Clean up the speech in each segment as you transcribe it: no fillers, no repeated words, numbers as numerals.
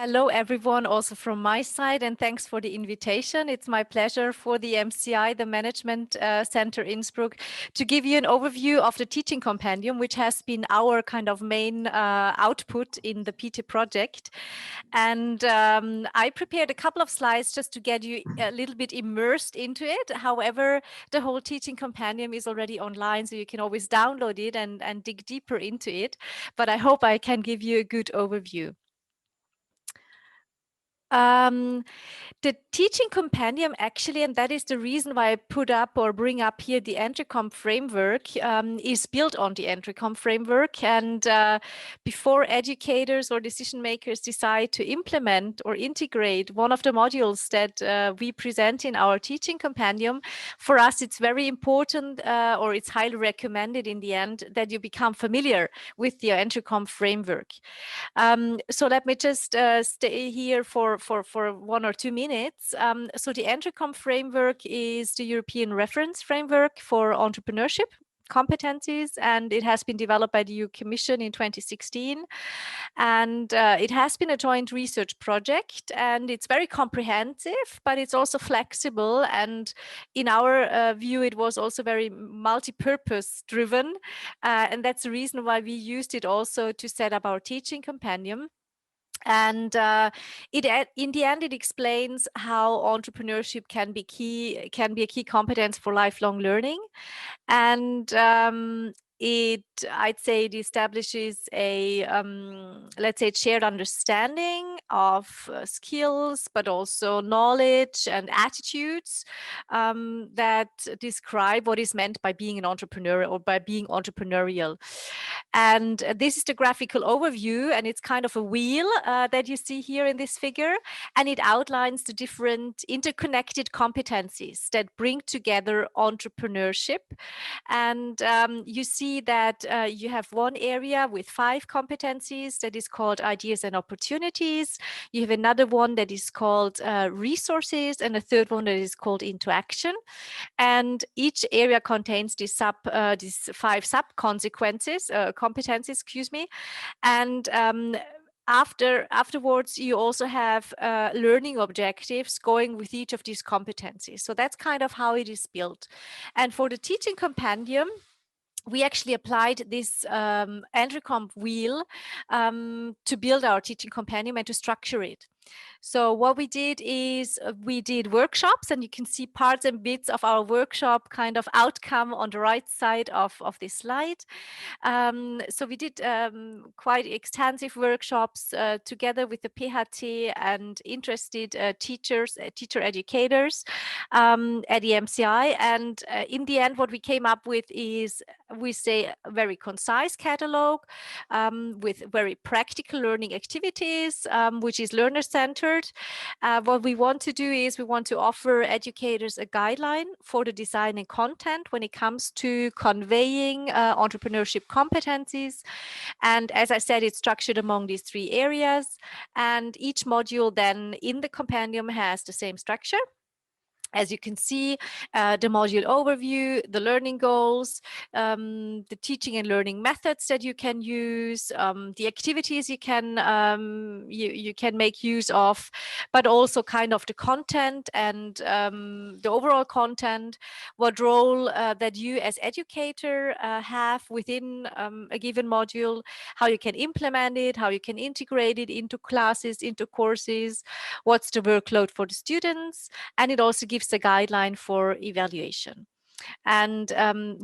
Hello, everyone, also from my side, and thanks for the invitation. It's my pleasure for the MCI, the Management Center Innsbruck, to give you an overview of the teaching compendium, which has been our kind of main output in the PIETE project. And I prepared a couple of slides just to get you a little bit immersed into it. However, the whole teaching compendium is already online, so you can always download it and dig deeper into it. But I hope I can give you a good overview. The teaching compendium actually, and that is the reason why I put up or bring up here the Entrecomp framework, is built on the Entrecomp framework. And before educators or decision makers decide to implement or integrate one of the modules that we present in our teaching compendium, for us it's very important, or it's highly recommended in the end, that you become familiar with the Entrecomp framework. So let me just stay here for 1 or 2 minutes. So the Entrecomp framework is the European reference framework for entrepreneurship competencies, and it has been developed by the EU Commission in 2016. And it has been a joint research project, and it's very comprehensive, but it's also flexible. And in our view, it was also very multi-purpose driven. And that's the reason why we used it also to set up our teaching compendium. And in the end, it explains how entrepreneurship can be a key competence for lifelong learning. And I'd say it establishes a, let's say, shared understanding of skills, but also knowledge and attitudes that describe what is meant by being an entrepreneur or by being entrepreneurial. And this is the graphical overview, and it's kind of a wheel that you see here in this figure, and it outlines the different interconnected competencies that bring together entrepreneurship. And you see that you have one area with 5 competencies that is called ideas and opportunities. You have another one that is called resources, and a third one that is called interaction. And each area contains these 5 sub-consequences, competencies, excuse me. And afterwards, you also have learning objectives going with each of these competencies. So that's kind of how it is built. And for the teaching compendium, we actually applied this Entrecomp wheel to build our teaching compendium and to structure it. So what we did is we did workshops, and you can see parts and bits of our workshop kind of outcome on the right side of this slide. So we did quite extensive workshops together with the PIETE and interested teachers, teacher educators at the MCI. And in the end, what we came up with is, we say, a very concise catalog with very practical learning activities, which is learner-centered. What we want to do is we want to offer educators a guideline for the design and content when it comes to conveying entrepreneurship competencies. And as I said, it's structured among these 3 areas. And each module then in the compendium has the same structure. As you can see, the module overview, the learning goals, the teaching and learning methods that you can use, the activities you can make use of, but also kind of the content and the overall content, what role that you as educator have within a given module, how you can implement it, how you can integrate it into classes, into courses, what's the workload for the students, and it also gives a guideline for evaluation. And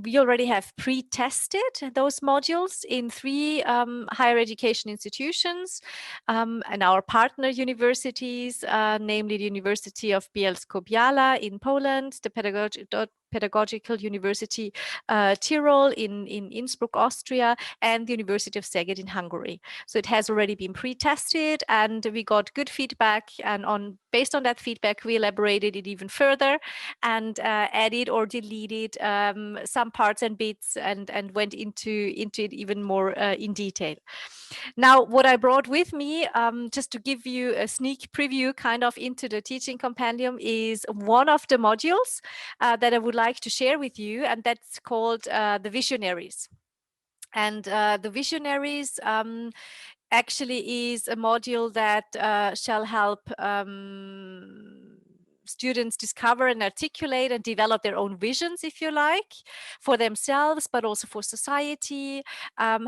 we already have pre-tested those modules in 3 higher education institutions and our partner universities, namely the University of Bielsko-Biała in Poland, the Pedagogical University Tyrol in Innsbruck, Austria, and the University of Szeged in Hungary. So it has already been pre-tested, and we got good feedback. And based on that feedback, we elaborated it even further and added or deleted some parts and bits and went into it even more in detail. Now, what I brought with me, just to give you a sneak preview kind of into the teaching compendium, is one of the modules that I would like to share with you, and that's called the Visionaries. And the Visionaries actually is a module that shall help students discover and articulate and develop their own visions, if you like, for themselves, but also for society,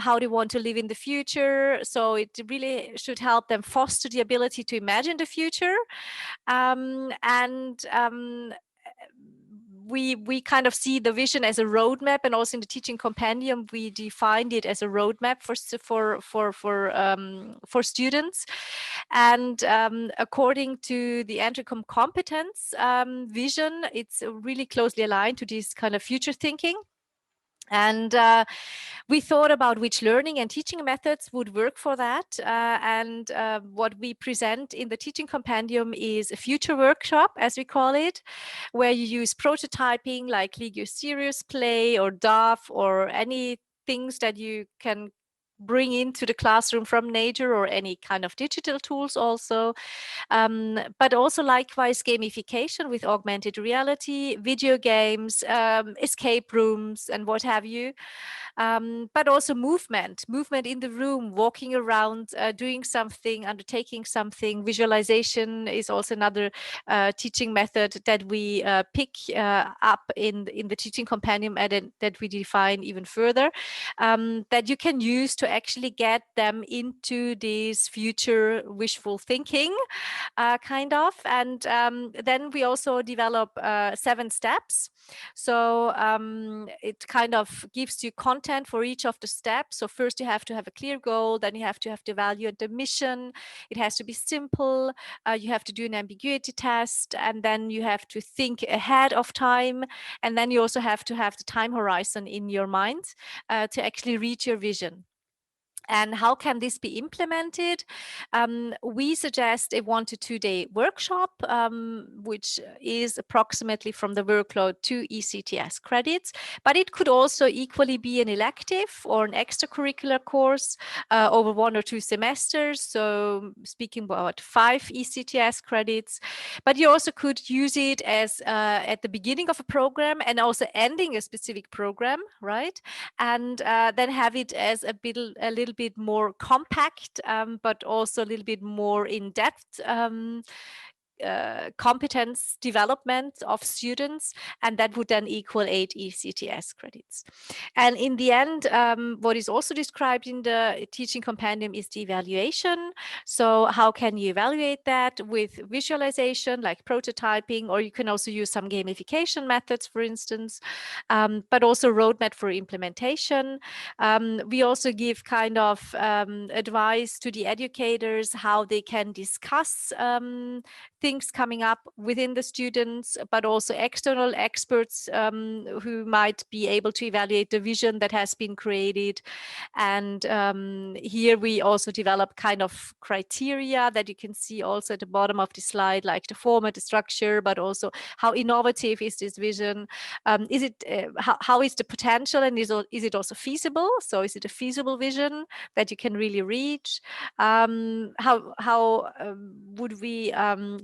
how they want to live in the future. So it really should help them foster the ability to imagine the future. And we kind of see the vision as a roadmap, and also in the teaching compendium we defined it as a roadmap for students. And according to the Entrecom competence vision, it's really closely aligned to this kind of future thinking. And we thought about which learning and teaching methods would work for that. And what we present in the teaching compendium is a future workshop, as we call it, where you use prototyping like Legio Serious Play or DAF or any things that you can bring into the classroom from nature, or any kind of digital tools also. But also likewise gamification with augmented reality, video games, escape rooms and what have you. But also movement in the room, walking around, doing something, undertaking something. Visualization is also another teaching method that we pick up in the teaching compendium, and that we define even further, that you can use to actually get them into this future wishful thinking kind of. And then we also develop 7 steps. So it kind of gives you content for each of the steps. So first you have to have a clear goal, then you have to have the value and the mission. It has to be simple. You have to do an ambiguity test, and then you have to think ahead of time. And then you also have to have the time horizon in your mind to actually reach your vision. And how can this be implemented? We suggest a 1 to 2 day workshop, which is approximately from the workload 2 ECTS credits, but it could also equally be an elective or an extracurricular course over 1 or 2 semesters. So speaking about 5 ECTS credits, but you also could use it as at the beginning of a program and also ending a specific program, right? And then have it as a little bit more compact, but also a little bit more in-depth competence development of students, and that would then equal 8 ECTS credits. And in the end, what is also described in the teaching compendium is the evaluation. So how can you evaluate that? With visualization, like prototyping, or you can also use some gamification methods, for instance, but also roadmap for implementation. We also give kind of advice to the educators how they can discuss things coming up within the students, but also external experts who might be able to evaluate the vision that has been created. And here we also develop kind of criteria that you can see also at the bottom of the slide, like the format, the structure, but also how innovative is this vision? Is it how is the potential, and is it also feasible? So is it a feasible vision that you can really reach? How would we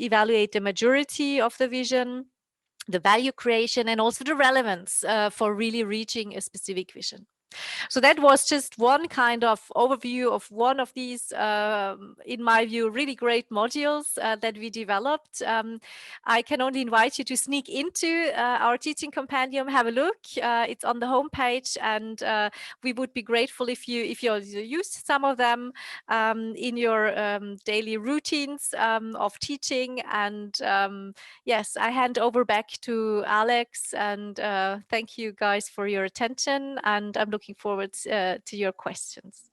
evaluate the majority of the vision, the value creation, and also the relevance for really reaching a specific vision? So that was just one kind of overview of one of these, in my view, really great modules that we developed. I can only invite you to sneak into our teaching compendium, have a look. It's on the homepage, and we would be grateful if you use some of them in your daily routines of teaching. And yes, I hand over back to Alex, and thank you guys for your attention, and I'm looking forward to your questions.